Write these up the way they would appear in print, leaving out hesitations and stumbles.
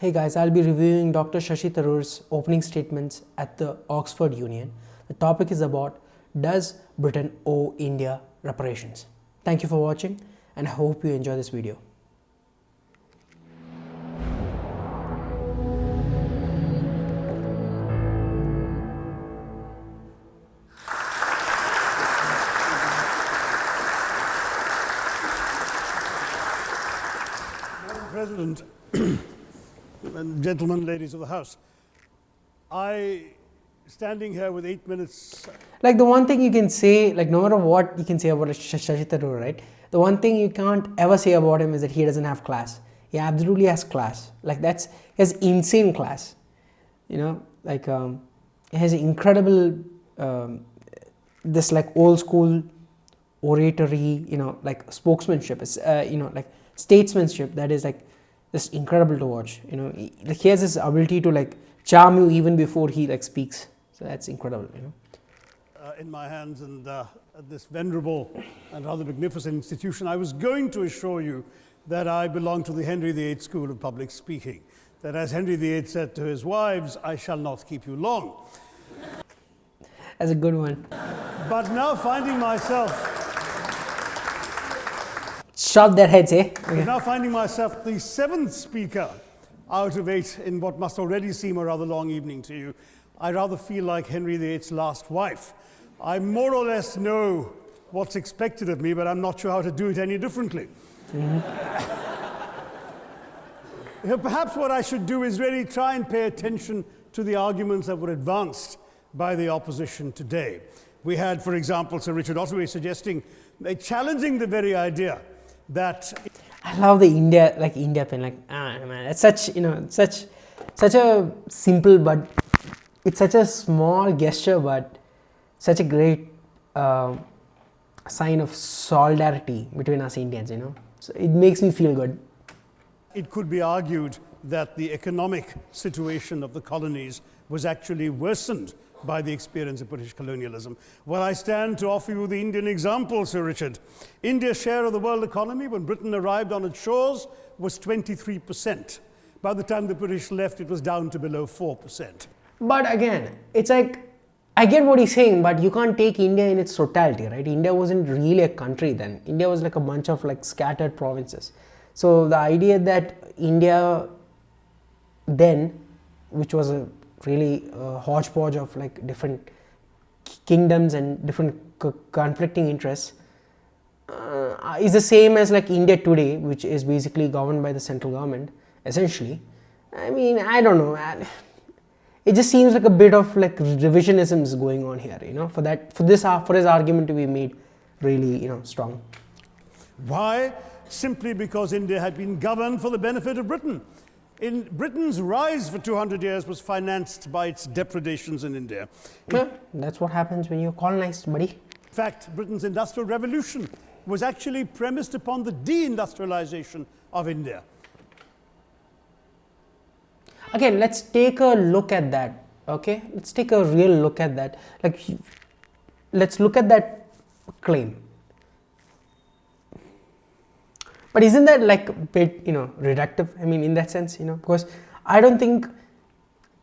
Hey guys, I'll be reviewing Dr. Shashi Tharoor's opening statements at the Oxford Union. The topic is about, does Britain owe India reparations? Thank you for watching and I hope you enjoy this video. Madam President, and gentlemen, ladies of the House, standing here with 8 minutes. Like the one thing you can say, like no matter what you can say about Shashi Tharoor, right? The one thing you can't ever say about him is that he doesn't have class. He absolutely has class. Like he has insane class. You know, like he has incredible, this like old school oratory, you know, like spokesmanship, you know, like statesmanship that is like just incredible to watch. You know, he has this ability to like charm you even before he like speaks. So that's incredible, you know. In my hands and this venerable and rather magnificent institution, I was going to assure you that I belong to the Henry VIII School of Public Speaking. That as Henry VIII said to his wives, I shall not keep you long. That's a good one. But now finding myself... Shove their heads, eh? Okay. Now finding myself the 7th speaker out of 8 in what must already seem a rather long evening to you, I rather feel like Henry VIII's last wife. I more or less know what's expected of me, but I'm not sure how to do it any differently. Perhaps what I should do is really try and pay attention to the arguments that were advanced by the opposition today. We had, for example, Sir Richard Ottaway suggesting, challenging the very idea that... I love the India pen, like, man, it's such, you know, such a simple, but it's such a small gesture, but such a great sign of solidarity between us Indians, you know. So it makes me feel good. It could be argued that the economic situation of the colonies was actually worsened by the experience of British colonialism. Well, I stand to offer you the Indian example, Sir Richard. India's share of the world economy when Britain arrived on its shores was 23%. By the time the British left, it was down to below 4%. But again, it's like, I get what he's saying, but you can't take India in its totality, right? India wasn't really a country then. India was like a bunch of like scattered provinces. So the idea that India then, which was a really hodgepodge of like different kingdoms and different conflicting interests, is the same as like India today, which is basically governed by the central government, essentially. I mean, I don't know. It just seems like a bit of like revisionism is going on here, you know, for his argument to be made really, you know, strong. Why? Simply because India had been governed for the benefit of Britain. In Britain's rise for 200 years was financed by its depredations in India. That's what happens when you're colonized, buddy. In fact, Britain's industrial revolution was actually premised upon the deindustrialization of India. Again, let's take a look at that, okay? Let's take a real look at that. Like, let's look at that claim. But isn't that like a bit, you know, reductive? I mean, in that sense, you know, because I don't think,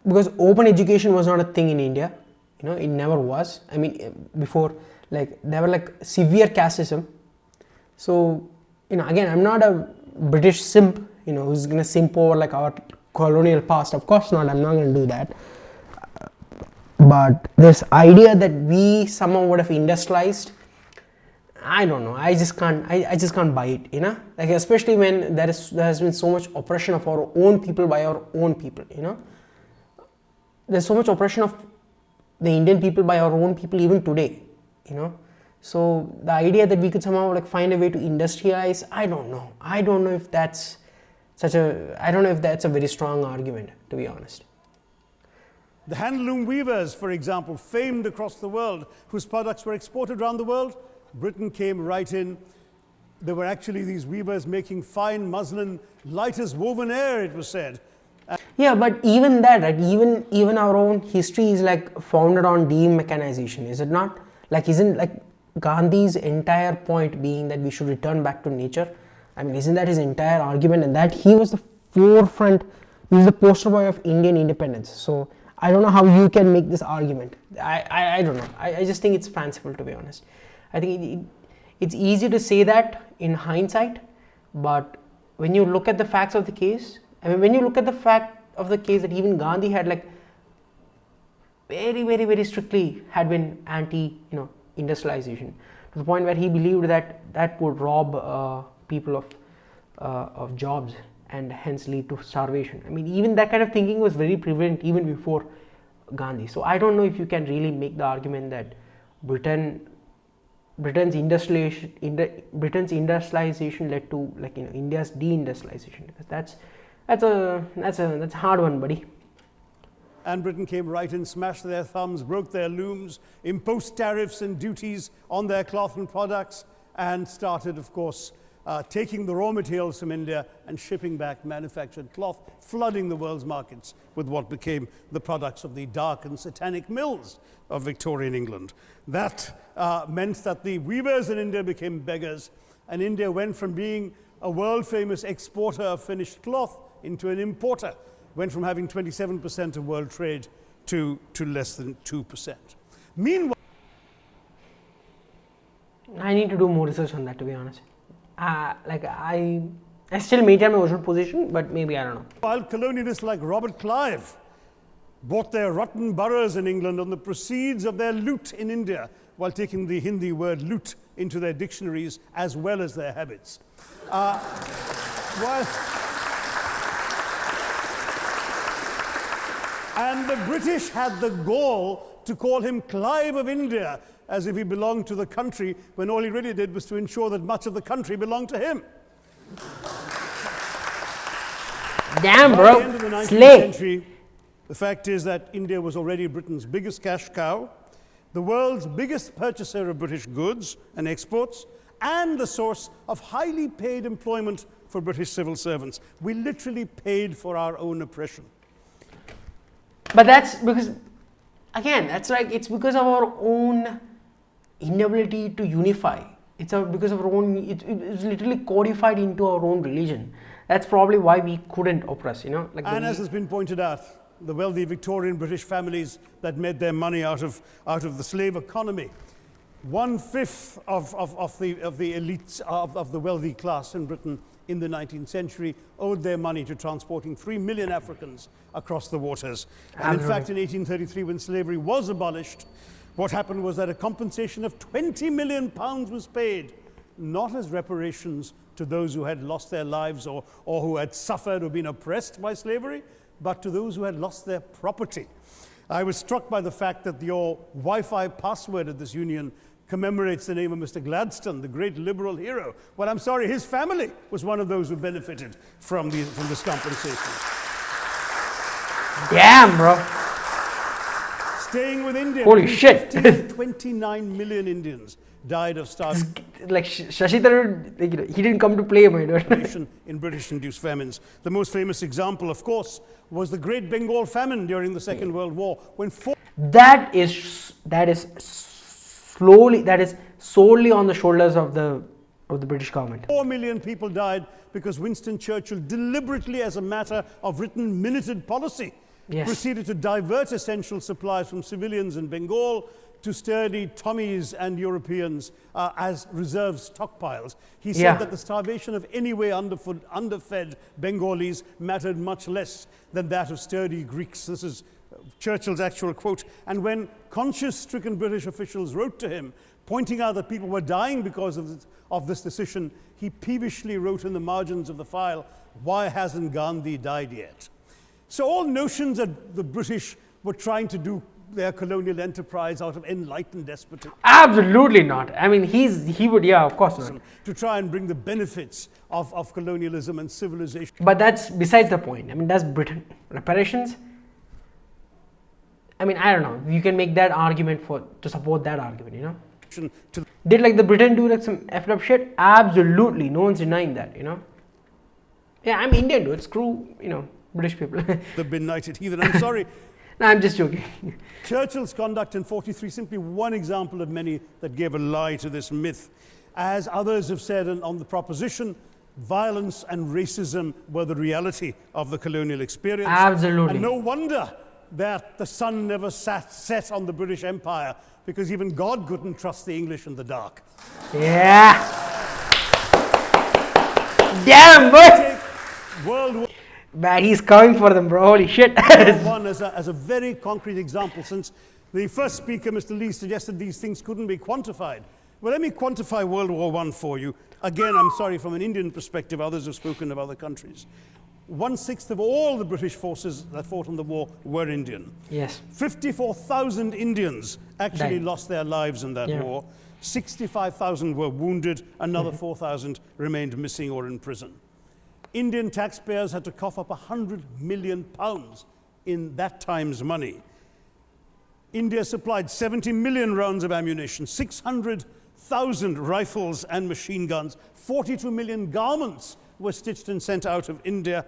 because open education was not a thing in India, you know, it never was. I mean, before, like, there were like severe casteism. So, you know, again, I'm not a British simp, you know, who's gonna simp over like our colonial past. Of course not, I'm not gonna do that. But this idea that we somehow would have industrialized, I don't know. I just can't buy it, you know. Like especially when there has been so much oppression of our own people by our own people, you know. There's so much oppression of the Indian people by our own people even today, you know. So the idea that we could somehow like find a way to industrialize, I don't know. I don't know if that's a very strong argument, to be honest. The handloom weavers, for example, famed across the world, whose products were exported around the world, Britain came right in. There were actually these weavers making fine muslin, light as woven air, it was said. Yeah, but even that, right? Even our own history is like founded on de-mechanization, is it not? Like, isn't like Gandhi's entire point being that we should return back to nature? I mean, isn't that his entire argument? And that he was the forefront He's the poster boy of Indian independence. So I don't know how you can make this argument. I don't know. I just think it's fanciful, to be honest. I think it's easy to say that in hindsight, but when you look at the facts of the case, I mean, when you look at the fact of the case that even Gandhi had like very strictly had been anti, industrialization, to the point where he believed that that would rob people of jobs and hence lead to starvation. I mean, even that kind of thinking was very prevalent even before Gandhi. So I don't know if you can really make the argument that Britain's industrialization led to India's deindustrialization, because that's a hard one, buddy. And Britain came right in, smashed their thumbs, broke their looms, imposed tariffs and duties on their cloth and products, and started, of course, taking the raw materials from India and shipping back manufactured cloth, flooding the world's markets with what became the products of the dark and satanic mills of Victorian England. That meant that the weavers in India became beggars, and India went from being a world-famous exporter of finished cloth into an importer, went from having 27% of world trade to less than 2%. Meanwhile, I need to do more research on that, to be honest. I still maintain my original position, but maybe I don't know. While colonialists like Robert Clive bought their rotten boroughs in England on the proceeds of their loot in India, while taking the Hindi word loot into their dictionaries as well as their habits. And the British had the gall to call him Clive of India, as if he belonged to the country, when all he really did was to ensure that much of the country belonged to him. Damn, By bro. the end of the 19th Slay. century, the fact is that India was already Britain's biggest cash cow, the world's biggest purchaser of British goods and exports, and the source of highly paid employment for British civil servants. We literally paid for our own oppression. But that's because, again, it's because of our own inability to unify. It's because of our own, it's literally codified into our own religion. That's probably why we couldn't oppress, And as has been pointed out, the wealthy Victorian British families that made their money out of the slave economy. 1/5 of the elites of the wealthy class in Britain in the 19th century owed their money to transporting 3 million Africans across the waters. And in fact, in 1833, when slavery was abolished, what happened was that a compensation of £20 million was paid, not as reparations to those who had lost their lives or who had suffered or been oppressed by slavery, but to those who had lost their property. I was struck by the fact that your Wi-Fi password at this union commemorates the name of Mr. Gladstone, the great liberal hero. Well, I'm sorry, his family was one of those who benefited from this compensation. Damn, bro. Staying with India, Holy shit. 29 million Indians died of starvation Like Shashi Tharoor, he didn't come to play, my dude. in British-induced famines. The most famous example, of course, was the Great Bengal Famine during the Second World War, when That is solely on the shoulders of the British government. 4 million people died because Winston Churchill deliberately, as a matter of written minuted policy, proceeded to divert essential supplies from civilians in Bengal to sturdy Tommies and Europeans as reserve stockpiles. He said that the starvation of anyway underfed Bengalis mattered much less than that of sturdy Greeks. This is Churchill's actual quote. And when conscience-stricken British officials wrote to him, pointing out that people were dying because of this decision, he peevishly wrote in the margins of the file, "Why hasn't Gandhi died yet?" So all notions that the British were trying to do their colonial enterprise out of enlightened despotism. Absolutely not. I mean, he would, of course not. To try and bring the benefits of colonialism and civilization. But that's besides the point. I mean, does Britain reparations? I mean, I don't know. You can make that argument to support that argument, Did like the Britain do like some effed up shit? Absolutely. No one's denying that, Yeah, I'm Indian, dude. Screw, British people. The benighted heathen. I'm sorry. No, I'm just joking. Churchill's conduct in 43, simply one example of many that gave a lie to this myth. As others have said on the proposition, violence and racism were the reality of the colonial experience. Absolutely. And no wonder that the sun never set on the British Empire, because even God couldn't trust the English in the dark. Yeah. Damn, boy. World War Man, he's coming for them, bro. Holy shit. One as a very concrete example, since the first speaker, Mr. Lee, suggested these things couldn't be quantified. Well, let me quantify World War I for you. Again, I'm sorry, from an Indian perspective, others have spoken of other countries. 1/6 of all the British forces that fought in the war were Indian. Yes. 54,000 Indians actually Died. lost their lives in that war. 65,000 were wounded, another 4,000 remained missing or in prison. Indian taxpayers had to cough up £100 million in that time's money. India supplied 70 million rounds of ammunition, 600,000 rifles and machine guns, 42 million garments were stitched and sent out of India,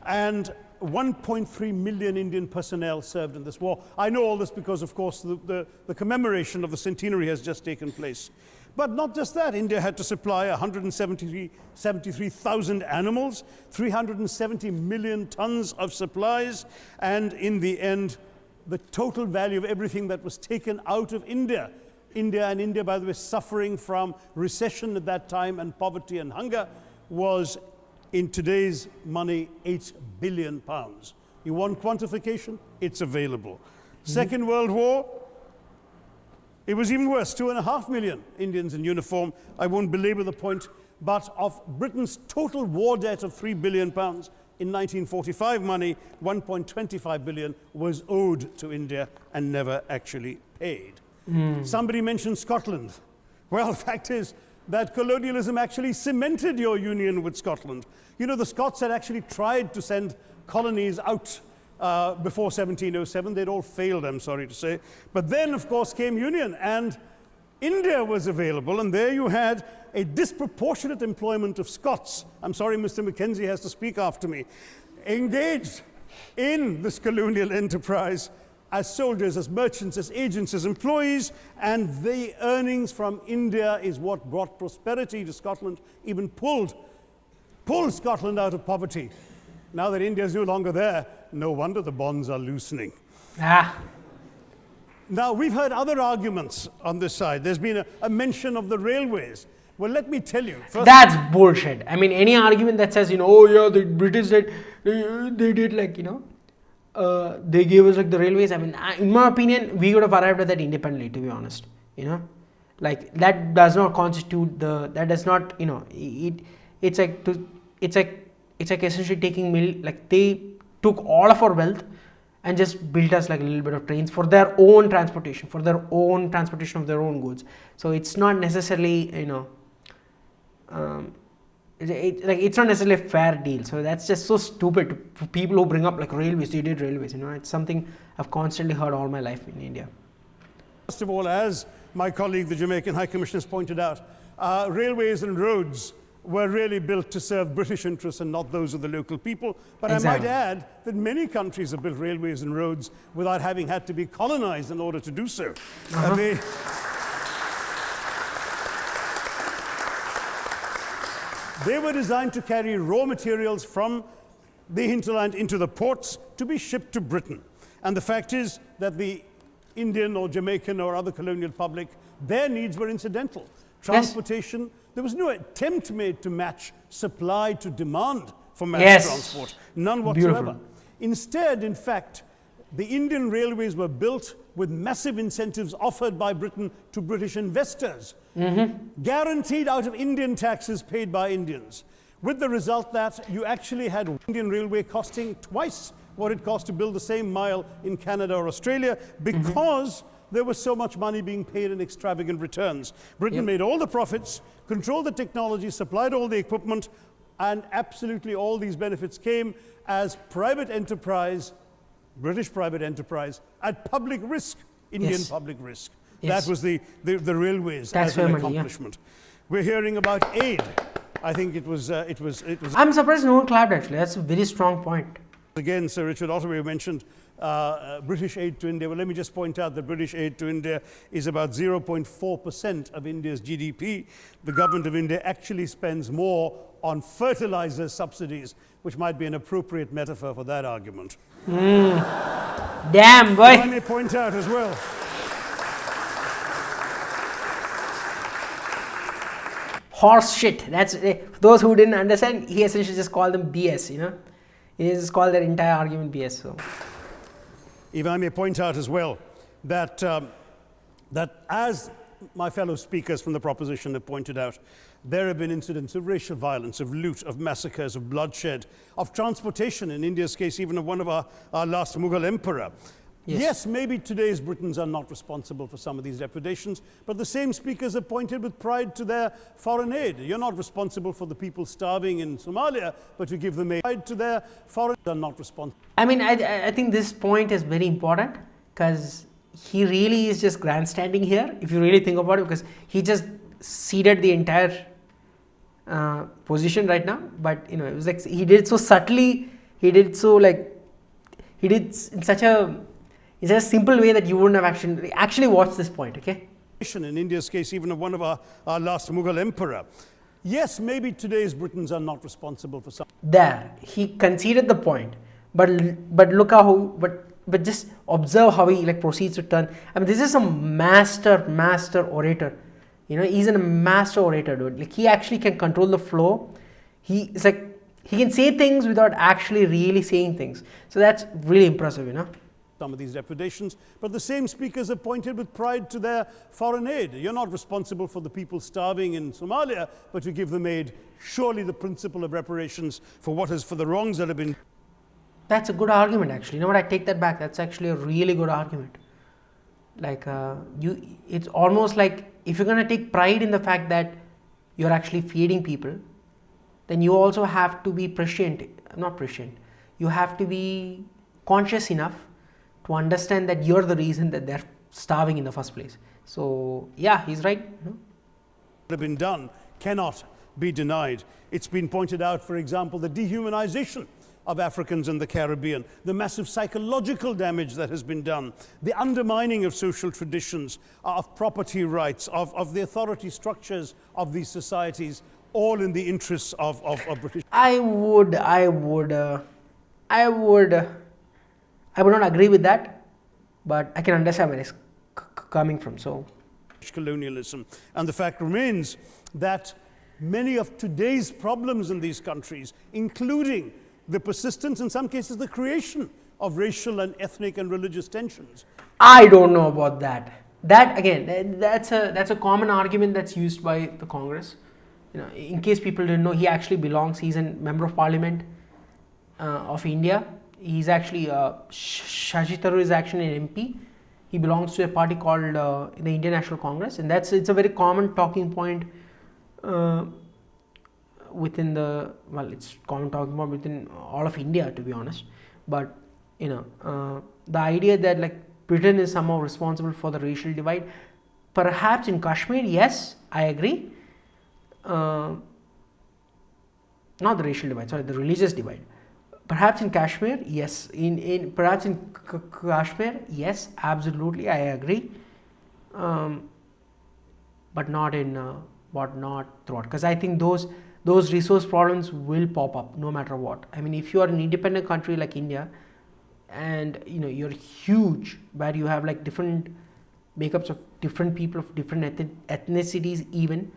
and 1.3 million Indian personnel served in this war. I know all this because, of course, the commemoration of the centenary has just taken place. But not just that, India had to supply 173,000 animals, 370 million tons of supplies, and in the end, the total value of everything that was taken out of India. India, by the way, suffering from recession at that time and poverty and hunger, was, in today's money, £8 billion. You want quantification? It's available. Second World War, it was even worse, 2.5 million Indians in uniform. I won't belabor the point, but of Britain's total war debt of £3 billion, in 1945 money, 1.25 billion was owed to India and never actually paid. Somebody mentioned Scotland. Well, the fact is that colonialism actually cemented your union with Scotland. You know, the Scots had actually tried to send colonies out before 1707. They'd all failed, I'm sorry to say. But then, of course, came union, and India was available, and there you had a disproportionate employment of Scots. I'm sorry, Mr. Mackenzie has to speak after me. Engaged in this colonial enterprise as soldiers, as merchants, as agents, as employees, and the earnings from India is what brought prosperity to Scotland, even pulled Scotland out of poverty. Now that India is no longer there, no wonder the bonds are loosening. Now, we've heard other arguments on this side. There's been a mention of the railways. Well, let me tell you. That's bullshit. I mean, any argument that says, oh yeah, the British did, they did like, they gave us like the railways. I mean, in my opinion, we would have arrived at that independently, to be honest. Like that does not constitute that does not, it's like essentially taking like they took all of our wealth and just built us like a little bit of trains for their own transportation, of their own goods. So it's not necessarily, it's not necessarily a fair deal. So that's just so stupid for people who bring up like railways. They did railways. It's something I've constantly heard all my life in India. First of all, as my colleague, the Jamaican High Commissioner, has pointed out, railways and roads were really built to serve British interests and not those of the local people. But exactly. I might add that many countries have built railways and roads without having had to be colonized in order to do so. They were designed to carry raw materials from the hinterland into the ports to be shipped to Britain. And the fact is that the Indian or Jamaican or other colonial public, their needs were incidental. Transportation, there was no attempt made to match supply to demand for mass transport. None whatsoever. Beautiful. Instead, in fact, the Indian railways were built with massive incentives offered by Britain to British investors, guaranteed out of Indian taxes paid by Indians, with the result that you actually had Indian railway costing twice what it cost to build the same mile in Canada or Australia, because there was so much money being paid in extravagant returns. Britain made all the profits, controlled the technology, supplied all the equipment, and absolutely all these benefits came as private enterprise, British private enterprise, at public risk, Indian public risk. That was the railways as an accomplishment. We're hearing about aid. I think it was. I'm surprised no one clapped actually. That's a very strong point. Again, Sir Richard Ottaway mentioned British aid to India. Well, let me just point out that British aid to India is about 0.4% of India's GDP. The government of India actually spends more on fertilizer subsidies, which might be an appropriate metaphor for that argument. Damn, boy. I may point out as well. Horse shit. That's those who didn't understand. He essentially just called them BS. You know, he just called that entire argument BS. So, if I may point out as well that that as my fellow speakers from the proposition have pointed out, there have been incidents of racial violence, of loot, of massacres, of bloodshed, of transportation, in India's case, even of one of our last Mughal emperor. Yes, maybe today's Britons are not responsible for some of these depredations, but the same speakers have pointed with pride to their foreign aid. You're not responsible for the people starving in Somalia, but you give them aid to their foreign aid. Are not responsible. I mean, I think this point is very important because he really is just grandstanding here, if you really think about it, because he just ceded the entire position right now. But you know, it was like he did it so subtly, he did so like, he did in such a simple way that you wouldn't have actually watched this point, okay? In India's case, even of one of our last Mughal emperor. Yes, maybe today's Britons are not responsible for some. There, he conceded the point, but look how, but just observe how he like proceeds to turn. I mean, this is a master orator. You know, he's a master orator, dude. Like he actually can control the flow. It's like he can say things without actually really saying things. So that's really impressive, you know. Some of these depredations, but the same speakers have pointed with pride to their foreign aid. You're not responsible for the people starving in Somalia, but you give them aid. Surely the principle of reparations for the wrongs that have been. That's a good argument, actually. You know what? I take that back. That's actually a really good argument. Like it's almost like if you're gonna take pride in the fact that you're actually feeding people, then you also have to be prescient. Not prescient. You have to be conscious enough to understand that you're the reason that they're starving in the first place. So yeah, he's right. Have been done cannot be denied. It's been pointed out, for example, the dehumanization of Africans in the Caribbean, the massive psychological damage that has been done, the undermining of social traditions, of property rights, of the authority structures of these societies, all in the interests of British. I would not agree with that, but I can understand where it's coming from. So, colonialism, and the fact remains that many of today's problems in these countries, including the persistence, in some cases, the creation of racial and ethnic and religious tensions. I don't know about that. That again, that's a common argument that's used by the Congress. You know, in case people didn't know, he actually belongs. He's a member of Parliament of India. He's actually Shashi Tharoor is actually an MP. He belongs to a party called the Indian National Congress, and it's a very common talking point within it's common talking point within all of India, to be honest. But you know, the idea that like Britain is somehow responsible for the racial divide, perhaps in Kashmir, yes, I agree. Not the racial divide, sorry, the religious divide. Perhaps in Kashmir, yes. Perhaps in Kashmir, yes, absolutely, I agree. But not throughout, because I think those resource problems will pop up no matter what. I mean, if you are an independent country like India, and you know you're huge, where you have like different makeups of different people of different ethnicities, even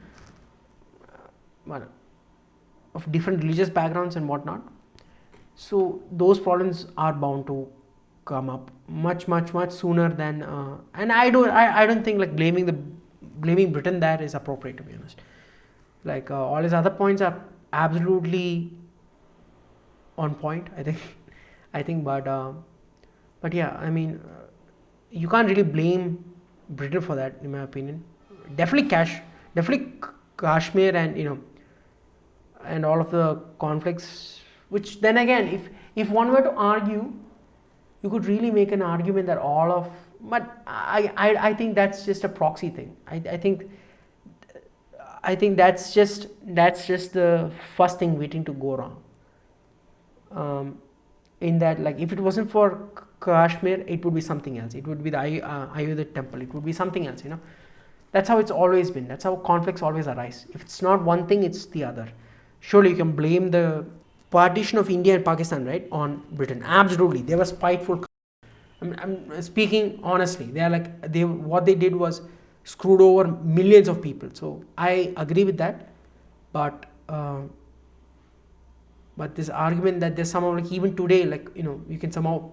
of different religious backgrounds and whatnot. So those problems are bound to come up much sooner than and I don't think like blaming Britain there is appropriate, to be honest. Like all his other points are absolutely on point, I think, but yeah, I mean, you can't really blame Britain for that, in my opinion. Definitely Kashmir, and you know, and all of the conflicts. Which then again, if one were to argue, you could really make an argument that all of, but I think that's just a proxy thing. I think that's just the first thing waiting to go wrong. in that, like, if it wasn't for Kashmir, it would be something else. It would be the Ayodhya temple. It would be something else, you know. That's how it's always been. That's how conflicts always arise. If it's not one thing, it's the other. Surely you can blame the partition of India and Pakistan, right, on Britain. Absolutely. They were spiteful. I'm speaking honestly. They are like, what they did was screwed over millions of people. So I agree with that. But this argument that there's somehow, like, even today, like, you know, you can somehow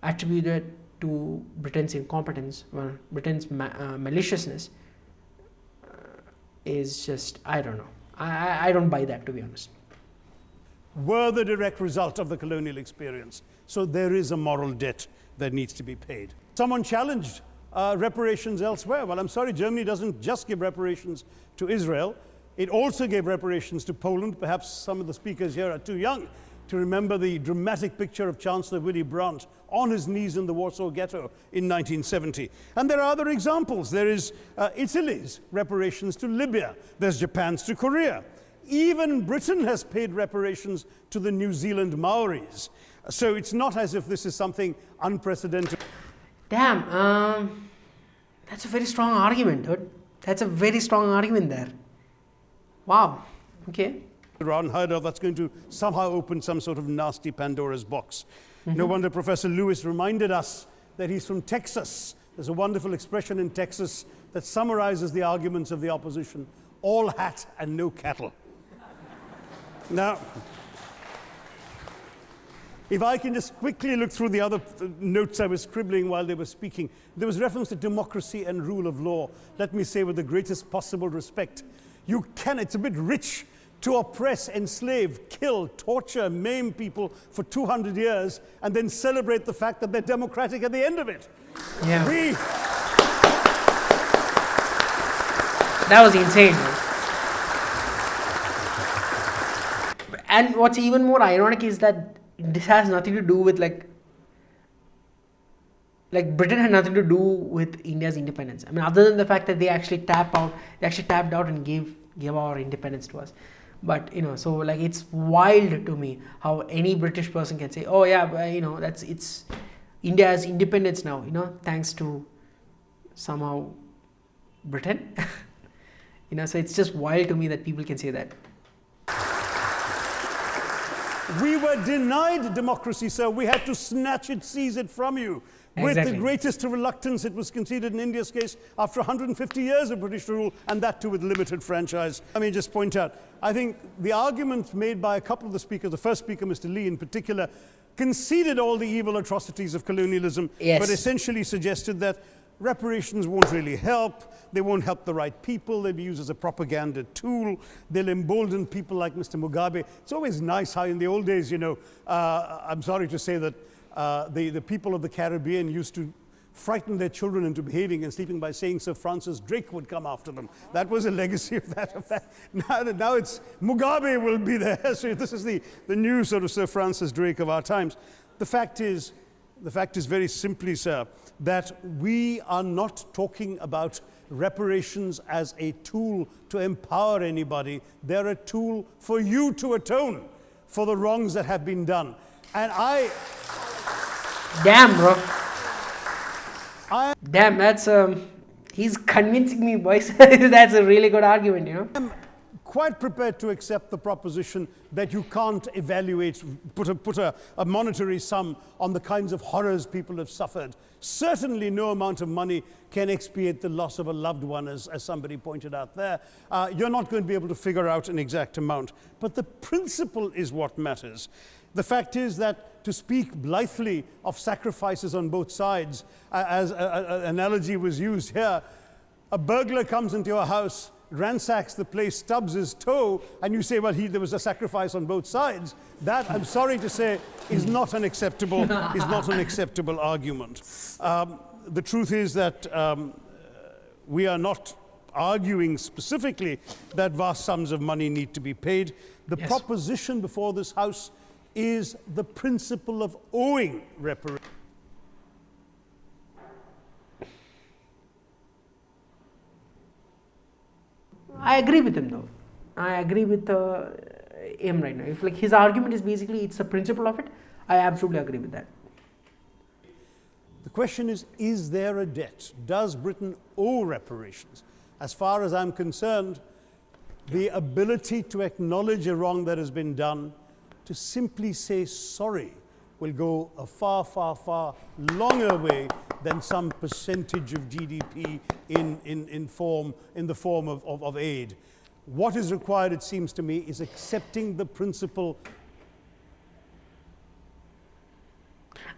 attribute it to Britain's incompetence, well, Britain's maliciousness, is just, I don't know. I don't buy that, to be honest. Were the direct result of the colonial experience. So there is a moral debt that needs to be paid. Someone challenged reparations elsewhere. Well, I'm sorry, Germany doesn't just give reparations to Israel. It also gave reparations to Poland. Perhaps some of the speakers here are too young to remember the dramatic picture of Chancellor Willy Brandt on his knees in the Warsaw Ghetto in 1970. And there are other examples. There is Italy's reparations to Libya. There's Japan's to Korea. Even Britain has paid reparations to the New Zealand Maoris. So it's not as if this is something unprecedented. Damn, that's a very strong argument, dude. That's a very strong argument there. Wow, okay. Unheard of, that's going to somehow open some sort of nasty Pandora's box. No wonder Professor Lewis reminded us that he's from Texas. There's a wonderful expression in Texas that summarizes the arguments of the opposition: all hat and no cattle. Now, if I can just quickly look through the other notes I was scribbling while they were speaking, there was reference to democracy and rule of law. Let me say with the greatest possible respect, it's a bit rich to oppress, enslave, kill, torture, maim people for 200 years and then celebrate the fact that they're democratic at the end of it. Yeah. That was insane, man. And what's even more ironic is that this has nothing to do with like Britain had nothing to do with India's independence. I mean, other than the fact that they actually tapped out and gave our independence to us. But, you know, so like, it's wild to me how any British person can say, oh yeah, you know, it's India's independence now, you know, thanks to somehow Britain. You know, so it's just wild to me that people can say that. We were denied democracy, sir. We had to snatch it, seize it from you. Exactly. With the greatest reluctance, it was conceded in India's case after 150 years of British rule, and that too with limited franchise. Let me just point out, I think the arguments made by a couple of the speakers, the first speaker, Mr. Lee in particular, conceded all the evil atrocities of colonialism, yes, but essentially suggested that reparations won't really help. They won't help the right people. They'll be used as a propaganda tool. They'll embolden people like Mr. Mugabe. It's always nice how in the old days, you know, I'm sorry to say that the people of the Caribbean used to frighten their children into behaving and sleeping by saying Sir Francis Drake would come after them. That was a legacy of that. Now it's Mugabe will be there. So this is the new sort of Sir Francis Drake of our times. The fact is very simply, sir, that we are not talking about reparations as a tool to empower anybody. They're a tool for you to atone for the wrongs that have been done. And damn, bro. Damn, that's he's convincing me, boys. That's a really good argument, you know. I'm quite prepared to accept the proposition that you can't evaluate, put a monetary sum on the kinds of horrors people have suffered. Certainly no amount of money can expiate the loss of a loved one, as somebody pointed out there. You're not going to be able to figure out an exact amount. But the principle is what matters. The fact is that to speak blithely of sacrifices on both sides, as an analogy was used here, a burglar comes into your house, ransacks the place, stubs his toe, and you say, well, there was a sacrifice on both sides. That, I'm sorry to say, is not an acceptable argument. The truth is that we are not arguing specifically that vast sums of money need to be paid. The proposition before this House is the principle of owing reparations. I agree with him though. I agree with him right now. If like his argument is basically it's the principle of it, I absolutely agree with that. The question is there a debt? Does Britain owe reparations? As far as I'm concerned, the ability to acknowledge a wrong that has been done, to simply say sorry, will go a far, far, far longer way than some percentage of GDP in the form of aid. What is required, it seems to me, is accepting the principle.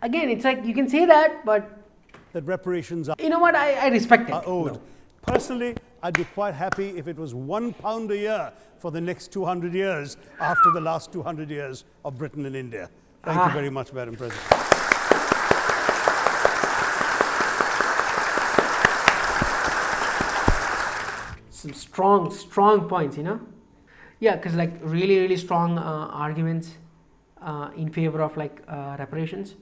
Again, it's like you can say that, but That reparations are, you know what, I respect it. owed. No. Personally, I'd be quite happy if it was £1 a year for the next 200 years after the last 200 years of Britain and India. Thank you very much, Madam President. Some strong points, you know. Yeah, because like really strong arguments in favor of like reparations.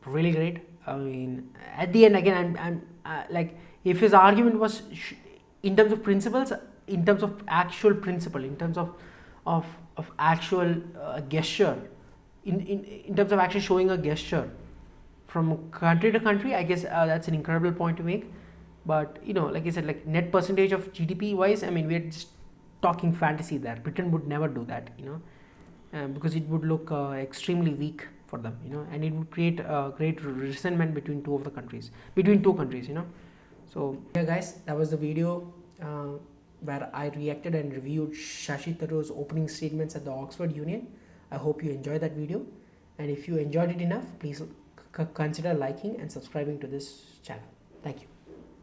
Really great. I mean, at the end, again, I'm like, if his argument was in terms of principles, in terms of actual principle, in terms of actual gesture, in terms of actually showing a gesture from country to country, I guess that's an incredible point to make. But you know, like I said, like net percentage of GDP wise, I mean, we're just talking fantasy there. Britain would never do that, you know, because it would look extremely weak for them, you know, and it would create great resentment between two countries, you know. So yeah, guys, that was the video where I reacted and reviewed Shashi Tharoor's opening statements at the Oxford Union. I hope you enjoyed that video, and if you enjoyed it enough, please consider liking and subscribing to this channel. Thank you.